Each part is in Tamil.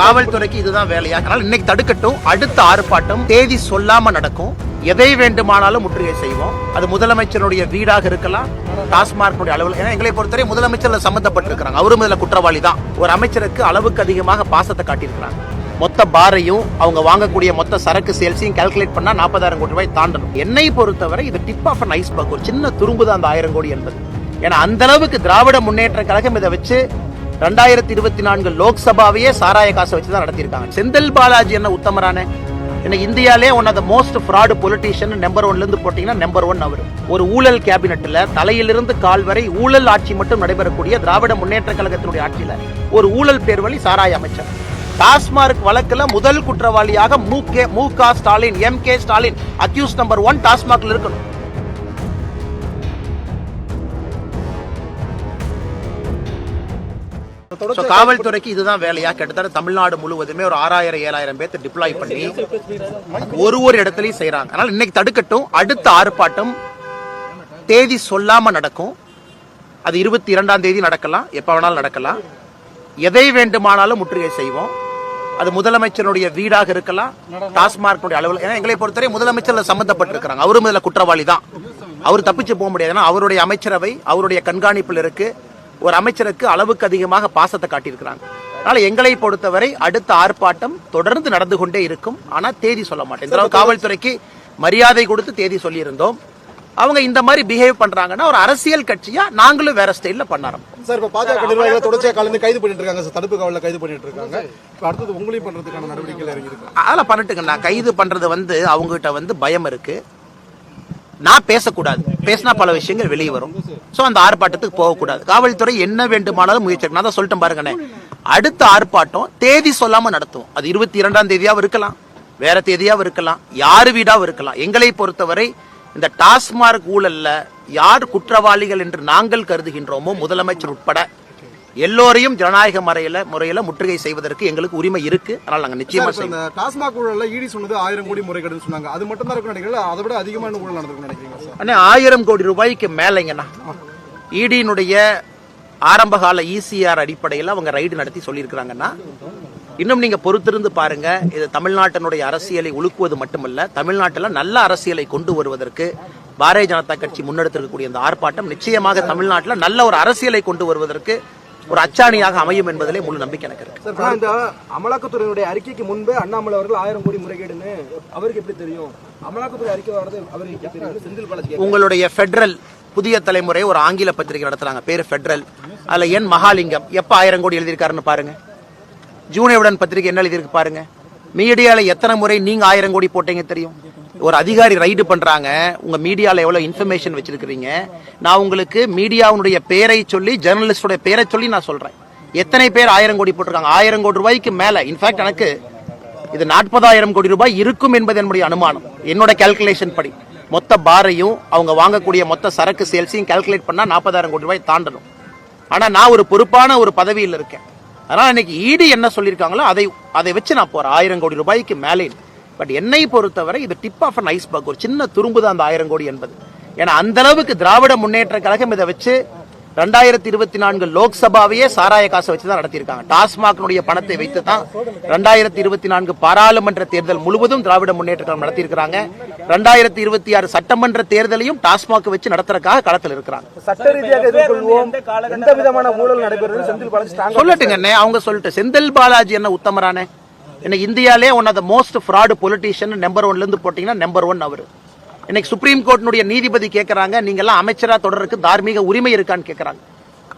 காவல்துறைக்கு இதுதான் வேலையா? அதனால இன்னைக்கு தடுக்கட்டும். அடுத்த ஆர்ப்பாட்டம் தேதி சொல்லாம நடக்கும். எதை வேண்டுமானாலும் முற்றுகை செய்வோம். அது முதலமைச்சருடைய வீடாக இருக்கலாம், டாஸ்மாக் அலுவலகம். ஏன்னா எங்களை பொறுத்தவரை முதலமைச்சர் சம்பந்தப்பட்டிருக்கிறாங்க, அவரும் இதுல குற்றவாளி தான். ஒரு அமைச்சருக்கு அளவுக்கு அதிகமாக பாசத்தை காட்டியிருக்கிறாங்க. மொத்த பாரையும் அவங்க வாங்கக்கூடிய மொத்த சரக்கு சேல்ஸையும் கால்குலேட் பண்ணா 40,000 கோடி ரூபாய் தாண்டணும். என்னை பொறுத்தவரை இது டிப் ஆஃப் அன் ஐஸ்பர்க், ஒரு சின்ன துரும்பு தான் அந்த 1000 கோடி என்பது. ஏன்னா அந்த அளவுக்கு திராவிட முன்னேற்ற கழகம் இதை வச்சு 2024 லோக்சபாவையே சாராய காசை வச்சுதான் நடத்திருக்காங்க. செந்தில் பாலாஜி என்ன உத்தமரான இந்தியாலே one of the most fraud politician number 1ல இருந்து போட்டீங்கன்னா நம்பர் 1 அவர். ஒரு ஊழல் கேபினெட்ல தலையிலிருந்து கால் வரை ஊழல் ஆட்சி மட்டும் நடைபெறக்கூடிய திராவிட முன்னேற்ற கழகத்தினுடைய ஆட்சியில ஒரு ஊழல் பேர்வழி சாராய அமைச்சர். டாஸ்மாக் வழக்குல முதல் குற்றவாளியாக மு.க. Stalin, MK. Stalin accuse number 1 டாஸ்மாக்ல இருக்கணும். காவல்துறைக்கு இதுதான் வேலையா? கிட்டத்தட்ட தமிழ்நாடு முழுவதுமே ஒரு 6000-7000 பேர்த்து டிப்ளாய் பண்ணி ஒரு இடத்துலயும் செய்யறாங்க. அதனால இன்னைக்கு தடுக்கட்டும். அடுத்த ஆர்ப்பாட்டம் தேதி சொல்லாம நடக்கும். அது 22ஆம் தேதி நடக்கலாம், எப்ப வேணாலும் நடக்கலாம். எதை வேண்டுமானாலும் முற்றுகை செய்வோம். அது முதலமைச்சருடைய வீடாக இருக்கலாம், டாஸ்மாக் அலுவலகம். ஏன்னா எங்களை பொறுத்தவரை முதலமைச்சர் சம்பந்தப்பட்டிருக்கிறாங்க, அவரும் இதுல குற்றவாளி தான். அவர் தப்பிச்சு போக முடியாது. ஏன்னா அவருடைய அமைச்சரவை அவருடைய கண்காணிப்பில் இருக்கு. ஒரு அமைச்சருக்கு அளவுக்கு அதிகமாக பாசத்தை காட்டியிருக்கிறாங்க. அதனால எங்களை பொறுத்தவரை அடுத்த ஆர்ப்பாட்டம் தொடர்ந்து நடந்து கொண்டே இருக்கும். ஆனா தேதி சொல்ல மாட்டேன். காவல்துறைக்கு மரியாதை கொடுத்து தேதி சொல்லி இருந்தோம். அவங்க இந்த மாதிரி பிஹேவ் பண்றாங்கன்னா ஒரு அரசியல் கட்சியா நாங்களும் வேற ஸ்டைல்ல பண்ணாரோம். சார், இப்ப பாஜக நிர்வாகிகளை தொடர்ச்சியா கலந்து கைது பண்ணிட்டு இருக்காங்க சார், தடுப்பு காவல்ல கைது பண்ணிட்டு இருக்காங்க. அடுத்தது உங்களையும் பண்றதுக்கான நடவடிக்கைகள் இறங்கி இருக்கு. அதெல்லாம் பண்ணிட்டுங்க. கைது பண்றது அவங்க கிட்ட பயம் இருக்கு. நான் பேசக்கூடாது, பேசினா பல விஷயங்கள் வெளியே வரும். சோ அந்த ஆர்ப்பாட்டத்துக்கு போகக்கூடாது. காவல்துறை என்ன வேண்டுமானாலும் முயற்சி. நான் தான் சொல்லிட்டேன் பாருங்க, அடுத்த ஆர்ப்பாட்டம் தேதி சொல்லாம நடத்தும். அது 22ஆம் தேதியாவும் இருக்கலாம், வேற தேதியாவும் இருக்கலாம், யாரு வீடாவும் இருக்கலாம். எங்களை பொறுத்தவரை இந்த டாஸ்மாக் ஊழல்ல யார் குற்றவாளிகள் என்று நாங்கள் கருதுகின்றோமோ முதலமைச்சர் உட்பட எல்லோரையும் ஜனநாயக முறையில முற்றுகை செய்வதற்கு எங்களுக்கு உரிமை இருக்கு. அதனால நாங்க நிச்சயமா செய்வோம். டாஸ்மாக் ஊழல்ல ஈடி சொன்னது 1000 கோடி முறைகேடுன்னு சொன்னாங்க. அது மட்டும் தான் இருக்கு நினைக்கிறீங்களா? அதை விட அதிகமான ஊழல் நடந்திருக்கு நினைக்கிறீங்களா சார்? அண்ணா 1000 கோடி ரூபாய்க்கு மேலங்கண்ணா. ஈடியினுடைய ஆரம்பகால இசிஆர் அடிப்படையில் அவங்க ரைடு நடத்தி சொல்லியிருக்கிறாங்கன்னா, இன்னும் நீங்க பொறுத்திருந்து பாருங்க. இது தமிழ்நாட்டினுடைய அரசியலை உலுக்குவது மட்டுமல்ல, தமிழ்நாட்டில் நல்ல அரசியலை கொண்டு வருவதற்கு பாரதிய ஜனதா கட்சி முன்னெடுத்திருக்கக்கூடிய இந்த ஆர்ப்பாட்டம் நிச்சயமாக தமிழ்நாட்டில் நல்ல ஒரு அரசியலை கொண்டு வருவதற்கு ஒரு அச்சாணியாக அமையும் என்பதிலே முழு நம்பிக்கை எனக்கு இருக்கு. இந்த அமலாக்கத்துறையினுடைய அறிக்கைக்கு முன்பே அண்ணாமலை அவர்கள் 1000 கோடி முறைகேடுன்னு அவருக்கு எப்படி தெரியும்? அமலாக்கத்துறை அறிக்கை வரது அவருக்கு எப்படி தெரியும்? செந்தில் பாலாஜி உங்களுடைய பெடரல் புதிய தலைமுறை ஒரு ஆங்கில பத்திரிகை நடத்துறாங்க, பேரு பெடரல். அதுல என் மகாலிங்கம் எப்ப 1000 கோடி எழுதியிருக்காருன்னு பாருங்க. ஜூனியவுடன் பத்திரிகை என்ன எழுதியிருக்கு பாருங்க. மீடியால எத்தனை முறை நீங்க 1000 கோடி போட்டீங்க தெரியும்? ஒரு அதிகாரி ரைடு பண்றாங்க, உங்க மீடியால எவ்வளவு இன்ஃபர்மேஷன் வச்சிருக்கீங்க. நான் உங்களுக்கு மீடியாவுடைய பேரை சொல்லி, ஜெர்னலிஸ்டோட பேரை சொல்லி நான் சொல்றேன். எத்தனை பேர் 1000 கோடி போட்டிருக்காங்க? 1000 கோடி ரூபாய்க்கு மேல. இன்ஃபேக்ட் எனக்கு இது 40,000 கோடி ரூபாய் இருக்கும் என்பது என்னுடைய அனுமானம். என்னோட கால்குலேஷன் படி மொத்த பாரையும் அவங்க வாங்கக்கூடிய மொத்த சரக்கு சேல்ஸையும் கால்குலேட் பண்ணா 40,000 கோடி ரூபாய் தாண்டணும். ஆனா நான் ஒரு பொறுப்பான ஒரு பதவியில் இருக்கேன். அதனால இன்னைக்கு ஈடி என்ன சொல்லியிருக்காங்களோ அதை வச்சு நான் போறேன் 1000 கோடி ரூபாய்க்கு மேலே. பட் என்னை பொறுத்தவரை இது டிப் ஆஃப் அன் ஐஸ்பர்க், ஒரு சின்ன துரும்பு தான் அந்த 1000 கோடி என்பது. ஏன்னா அந்த அளவுக்கு திராவிட முன்னேற்ற கழகம் இதை வச்சு 2024 லோக்சபாவையே சாராய காசை வச்சுதான் நடத்தியிருக்காங்க. டாஸ்மாக் பணத்தை வைத்து தான் 2024 பாராளுமன்ற தேர்தல் முழுவதும் திராவிட முன்னேற்ற கழகம் நடத்தியிருக்காங்க. 2026 சட்டமன்ற தேர்தலையும் டாஸ்மாக் வச்சு நடத்துறதுக்காக களத்தில் இருக்கிறாங்க. சட்ட ரீதியாக எதிர்கொள்வோம். எந்த விதமான ஊழல் நடைபெறுது செந்தில் பாலாஜி சொல்லட்டுங்க. அவங்க சொல்லிட்டு செந்தில் பாலாஜி என்ன உத்தமரான இந்தியாலே one of the most fraud politician number 1ல இருந்து போட்டீங்கன்னா நம்பர் 1 அவர். இன்னைக்கு சுப்ரீம் கோர்ட்டினுடைய நீதிபதி கேட்கறாங்க, நீங்க எல்லாம் அமைச்சரா தொடருக்கு தார்மீக உரிமை இருக்கான்னு கேட்கறாங்க.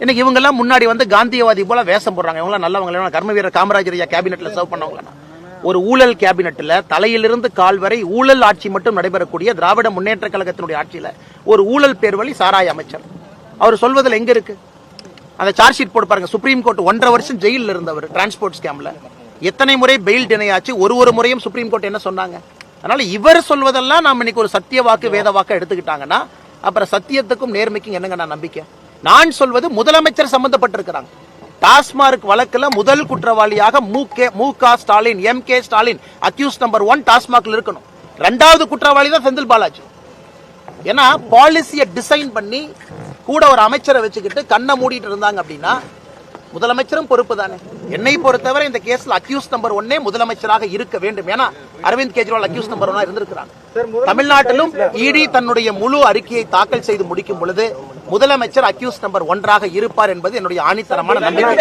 இன்னைக்கு இவங்க எல்லாம் முன்னாடி காந்தியவாதி போல வேஷம் போடுறாங்க. இவங்க எல்லாம் நல்லவங்க, கர்மவீரர் காமராஜர் கேபினெட்ல சர்வ் பண்ணவங்க. ஒரு ஊழல் கேபினெட்ல தலையிலிருந்து கால் வரை ஊழல் ஆட்சி மட்டும் நடைபெறக்கூடிய திராவிட முன்னேற்ற கழகத்தினுடைய ஆட்சியில ஒரு ஊழல் பேர்வழி சாராய அமைச்சர். அவர் சொல்வதில் எங்க இருக்கு? அந்த சார்ஜ் ஷீட் போட்டு பாருங்க. சுப்ரீம் கோர்ட் 1.5 வருஷம் ஜெயிலில் இருந்தவர் டிரான்ஸ்போர்ட் ஸ்கேம்ல. எத்தனை முறை பெயில் டினையாச்சு, ஒரு முறையும் சுப்ரீம் கோர்ட் என்ன சொன்னாங்க? அதனால இவர் சொல்வதெல்லாம் நாம இன்னைக்கு ஒரு சத்திய வாக்கு வேத வாக்கு எடுத்துக்கிட்டாங்கன்னா அப்புறம் சத்தியத்துக்கும் நேர்மைக்கும் என்னங்க நம்பிக்கை? நான் சொல்வது முதலமைச்சர் சம்பந்தப்பட்டிருக்கிறாங்க. டாஸ்மாக் வழக்குல முதல் குற்றவாளியாக மு.க. Stalin, MK. Stalin accuse number 1 டாஸ்மாக்ல இருக்கணும். 2வது குற்றவாளி தான் செந்தில் பாலாஜி. ஏன்னா பாலிசியை டிசைன் பண்ணி கூட ஒரு அமைச்சரை வச்சுக்கிட்டு கண்ணை மூடிட்டு இருந்தாங்க அப்படின்னா முதலமைச்சரும் பொறுப்பு தானே. என்னை பொறுத்தவரை இந்த கேஸ்ல அக்யூஸ் நம்பர் 1 முதலமைச்சராக இருக்க வேண்டும். ஏன்னா அரவிந்த் கெஜ்ரிவால் அக்யூஸ் நம்பர் 1 இருந்திருக்கிறாங்க. தமிழ்நாட்டிலும் இடி தன்னுடைய முழு அறிக்கையை தாக்கல் செய்து முடிக்கும் பொழுது முதலமைச்சர் அக்யூஸ் நம்பர் 1 இருப்பார் என்பது என்னுடைய ஆணித்தரமான நம்பிக்கை.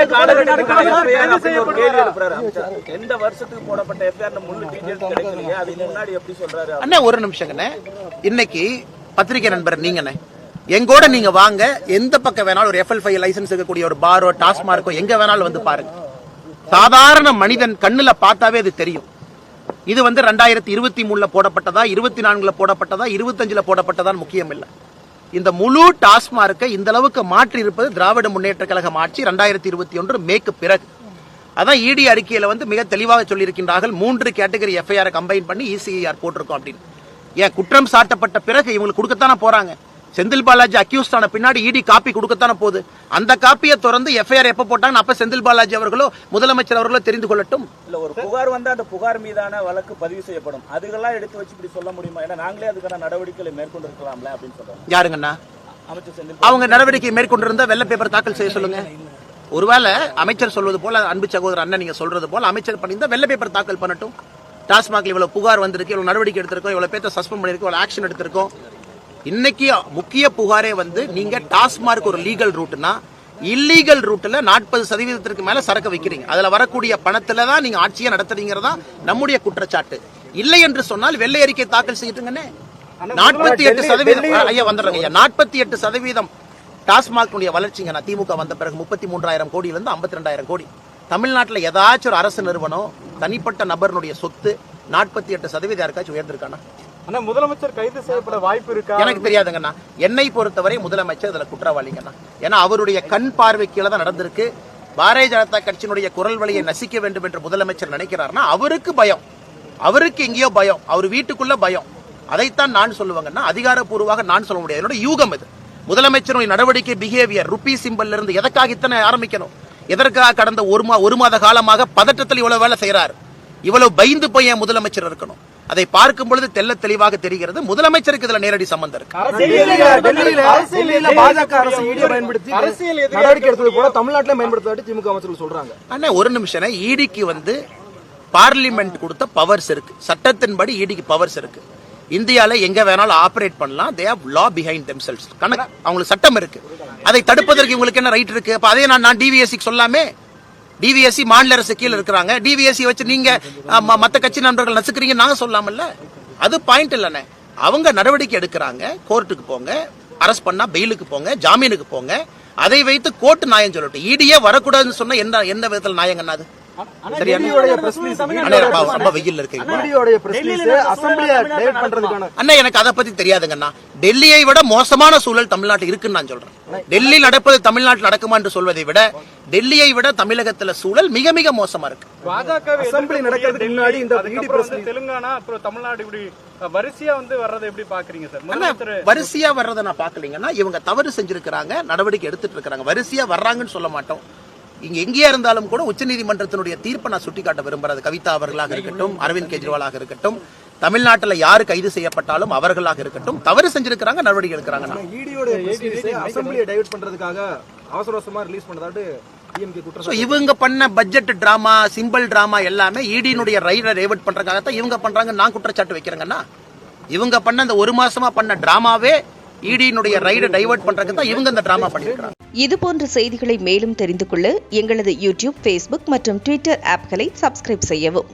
எந்த வருஷத்துக்கு போடப்பட்ட எஃப்ஐஆர் முழு டீடைல்ஸ் கிடைக்கலையே, அது முன்னாடி எப்படி சொல்றாரு? அண்ணா ஒரு நிமிஷங்கண்ணே, இன்னைக்கு பத்திரிகை நண்பர் நீங்கண்ணே, எங்கூட நீங்க வாங்க, எந்த பக்கம் வேணாலும் ஒரு FL5 லைசன்ஸ் இருக்கக்கூடிய ஒரு பாரோ டாஸ்மார்க்கோ எங்க வேணாலும் வந்து பாருங்க. சாதாரண மனிதன் கண்ணுல பார்த்தாவே அது தெரியும். இது 2023 போடப்பட்டதா, 24 போடப்பட்டதா, 25 போடப்பட்டதா முக்கியம் இல்லை. இந்த முழு டாஸ்மார்க்கை இந்த அளவுக்கு மாற்றி இருப்பது திராவிட முன்னேற்ற கழகம் ஆட்சி 2021 மேக்கு பிறகு. அதான் இடி அறிக்கையில மிக தெளிவாக சொல்லியிருக்கின்றார்கள், 3 கேட்டகரி எஃப்ஐஆர் கம்பைன் பண்ணி ECIR போட்டிருக்கோம் அப்படின்னு. ஏன் குற்றம் சாட்டப்பட்ட பிறகு இவங்களுக்கு கொடுக்கத்தானே போறாங்க. செந்தில் பாலாஜி அக்யூஸ்ட் ஆன பின்னாடி இடி காப்பி கொடுக்கத்தானே போகுது. அந்த காப்பியை திறந்து எஃப்ஐஆர் எப்ப போட்டாங்க அப்ப செந்தில் பாலாஜி அவர்களோ முதலமைச்சர் அவர்களோ தெரிந்து கொள்ளட்டும். இல்ல ஒரு புகார் அந்த புகார் மீதான வழக்கு பதிவு செய்யப்படும், அதுக்கெல்லாம் எடுத்து வச்சு இப்படி சொல்ல முடியுமா? ஏன்னா நாங்களே அதுக்கான நடவடிக்கைகளை மேற்கொண்டிருக்கலாம்ல அப்படின்னு சொல்றாங்க. யாருங்கண்ணா அமைச்சர் செந்தில்? அவங்க நடவடிக்கை மேற்கொண்டிருந்தா வெள்ளை பேப்பர் தாக்கல் செய்ய சொல்லுங்க. ஒருவேளை அமைச்சர் சொல்வது போல, அன்பு சகோதரர் அண்ணன் நீங்க சொல்றது போல அமைச்சர் பண்ணியிருந்தா வெள்ளை பேப்பர் தாக்கல் பண்ணட்டும். டாஸ்மாக்ல இவ்வளவு புகார் வந்திருக்கு, இவ்வளவு நடவடிக்கை எடுத்திருக்கோம், இவ்வளவு பேர்த்த சஸ்பெண்ட் பண்ணிருக்கோம், இவ்வளவு ஆக்ஷன் எடுத்திருக்கோம். இன்னைக்கு முக்கிய புகாரே நீங்க டாஸ்மார்க் ஒரு லீகல் ரூட்னா இல்லீகல் ரூட்ல 40% மேல சரக்கு வைக்கிறீங்க. அதுல வரக்கூடிய பணத்துல தான் நீங்க ஆட்சியை நடத்துறீங்கிறதா நம்முடைய குற்றச்சாட்டு. இல்லை என்று சொன்னால் வெள்ளை அறிக்கை தாக்கல் செய்யுங்கண்ணே. 48% ஐயா வந்துடுறாங்க ஐயா, 48% டாஸ்மாக் வளர்ச்சிங்க. திமுக வந்த பிறகு 33,000 கோடியிலிருந்து 52,000 கோடி. தமிழ்நாட்டில் ஏதாச்சும் ஒரு அரசு நிறுவனம் தனிப்பட்ட நபருடைய சொத்து 48% யாருக்காச்சும் உயர்ந்திருக்கானா? முதலமைச்சர் கைது செய்யப்பட வாய்ப்பு இருக்கா? எனக்கு தெரியாதுங்கண்ணா. என்னை பொறுத்தவரை முதலமைச்சர் இதுல குற்றவாளிங்கண்ணா. ஏன்னா அவருடைய கண் பார்வை கீழே தான் நடந்திருக்கு. பாரதிய ஜனதா கட்சியினுடைய குரல் வழியை நசிக்க வேண்டும் என்று முதலமைச்சர் நினைக்கிறார்னா அவருக்கு பயம், அவருக்கு எங்கேயோ பயம், அவர் வீட்டுக்குள்ள பயம். அதைத்தான் நான் சொல்லுவாங்கன்னா, அதிகாரப்பூர்வமாக நான் சொல்ல முடியாது. என்னோட யூகம் இது. முதலமைச்சருடைய நடவடிக்கை பிஹேவியர் ருபி சிம்பல்ல இருந்து எதற்காக இத்தனை ஆரம்பிக்கணும்? எதற்காக கடந்த ஒரு மாத காலமாக பதட்டத்தில் இவ்வளவு வேலை செய்யறாரு? இவ்வளவு பயந்து போய் என் முதலமைச்சர் இருக்கணும். அதை பார்க்கும் பொழுது தெல்ல தெளிவாக தெரிகிறது முதலமைச்சருக்கு இதுல நேரடி சம்பந்தம் இருக்கு. பாஜக அரசு ஈடியை பயன்படுத்தி நடவடிக்கை எடுத்தது போல தமிழ்நாட்டில் பயன்படுத்தாட்டி திமுக அமைச்சர்கள் சொல்றாங்க. அண்ணா ஒரு நிமிஷம், ஈடிக்கு பார்லிமெண்ட் கொடுத்த பவர்ஸ் இருக்கு, சட்டத்தின்படி ஈடிக்கு பவர்ஸ் இருக்கு. இந்தியால எங்க வேணாலும் ஆபரேட் பண்ணலாம். they have law behind themselves. கணக்கு அவங்களுக்கு சட்டம் இருக்கு. அதை தடுப்பதற்கு இவங்களுக்கு என்ன ரைட் இருக்கு? அப்ப அதே நான் டிவிஎஸ்சி சொல்லாமே. டிவிஎஸ்சி மாநில அரசு கீழே இருக்கிறாங்க. டிவிஎஸ்சி வச்சு நீங்க மத்த கட்சி நண்பர்கள் நசுக்கிறீங்க நாங்க சொல்லாமல்ல. அது பாயிண்ட் இல்லண்ணே. அவங்க நடவடிக்கை எடுக்கிறாங்க, கோர்ட்டுக்கு போங்க, அரெஸ்ட் பண்ணா பெயிலுக்கு போங்க, ஜாமீனுக்கு போங்க. அதை வைத்து கோர்ட் நியாயம் சொல்லட்டும். ஈடியே வரக்கூடாதுன்னு சொன்னா என்ன விதத்தில் நியாயங்கண்ணா அது? எனக்கு அதை பத்தி தெரியாதுங்கண்ணா. டெல்லியை விட மோசமான சூழல் தமிழ்நாட்டில் இருக்குன்னு நான் சொல்றேன். டெல்லி நடப்பது தமிழ்நாட்டில் நடக்குமா என்று சொல்வதை விட டெல்லியை விட தமிழகத்தில் சூழல் மிக மிக மோசமா இருக்கு. அசெம்பிளி நடக்கிறதுக்கு முன்னாடி இந்த தெலுங்கானா அப்புறம் தமிழ்நாடு இப்படி வரிசையா வர்றதை எப்படி பாக்குறீங்க சார்? வரிசையா வர்றதை நான் பாக்கலீங்கன்னா இவங்க தவறு செஞ்சிருக்கிறாங்க, நடவடிக்கை எடுத்துட்டு இருக்காங்க. வரிசையா வர்றாங்கன்னு சொல்ல மாட்டோம். இங்க எங்கேயா இருந்தாலும் கூட உச்சநீதிமன்றத்தினுடைய தீர்ப்பை நான் சுட்டிக்காட்ட விரும்புறது. கவிதா அவர்களாக இருக்கட்டும், அரவிந்த் கெஜ்ரிவாலாக இருக்கட்டும், தமிழ்நாட்டில் யாரு கைது செய்யப்பட்டாலும் அவர்களாக இருக்கட்டும், தவறு செஞ்சிருக்கிறாங்க, நடவடிக்கை எடுக்கிறாங்க. அசெம்பிளியை டைவர்ட் பண்றதுக்காக அவசர அவசரமா ரிலீஸ் பண்ணதாட்டு இவங்க பண்ண பட்ஜெட் டிராமா, சிம்பிள் டிராமா எல்லாமே ஈடியினுடைய ரைடை டைவர்ட் பண்றதுக்காகத்தான் இவங்க பண்றாங்க. நான் குற்றச்சாட்டு வைக்கிறேங்கன்னா, இவங்க பண்ண அந்த 1 மாசமா பண்ண டிராமாவே ஈடியினுடைய ரைடை டைவர்ட் பண்றதுக்கு தான் இவங்க இந்த டிராமா பண்ணிருக்காங்க. இது போன்ற செய்திகளை மேலும் தெரிந்து கொள்ள எங்களது யூடியூப், Facebook மற்றும் Twitter ஆப்களை சப்ஸ்கிரைப் செய்யவும்.